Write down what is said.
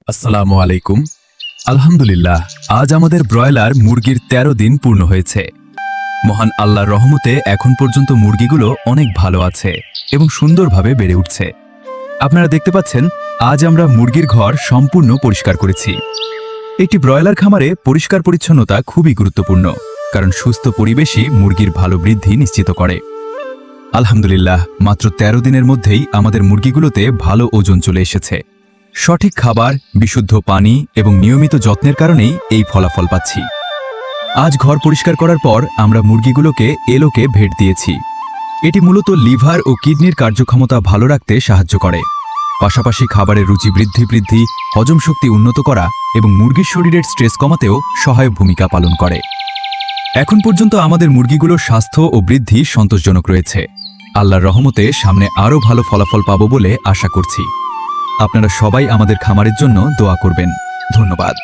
আসসালামু আলাইকুম। আলহামদুলিল্লাহ, আজ আমাদের ব্রয়লার মুরগির ১৩ দিন পূর্ণ হয়েছে। মহান আল্লাহর রহমতে এখন পর্যন্ত মুরগিগুলো অনেক ভালো আছে এবং সুন্দরভাবে বেড়ে উঠছে। আপনারা দেখতে পাচ্ছেন, আজ আমরা মুরগির ঘর সম্পূর্ণ পরিষ্কার করেছি। একটি ব্রয়লার খামারে পরিষ্কার পরিচ্ছন্নতা খুবই গুরুত্বপূর্ণ, কারণ সুস্থ পরিবেশই মুরগির ভালো বৃদ্ধি নিশ্চিত করে। আলহামদুলিল্লাহ, মাত্র ১৩ দিনের মধ্যেই আমাদের মুরগিগুলোতে ভালো ওজন চলে এসেছে। সঠিক খাবার, বিশুদ্ধ পানি এবং নিয়মিত যত্নের কারণেই এই ফলাফল পাচ্ছি। আজ ঘর পরিষ্কার করার পর আমরা মুরগিগুলোকে এলোকে ভেট দিয়েছি। এটি মূলত লিভার ও কিডনির কার্যক্ষমতা ভালো রাখতে সাহায্য করে। পাশাপাশি খাবারের রুচি বৃদ্ধি, হজম শক্তি উন্নত করা এবং মুরগির শরীরের স্ট্রেস কমাতেও সহায়ক ভূমিকা পালন করে। এখন পর্যন্ত আমাদের মুরগিগুলোর স্বাস্থ্য ও বৃদ্ধি সন্তোষজনক রয়েছে। আল্লাহর রহমতে সামনে আরও ভালো ফলাফল পাব বলে আশা করছি। আপনারা সবাই আমাদের খামারের জন্য দোয়া করবেন। ধন্যবাদ।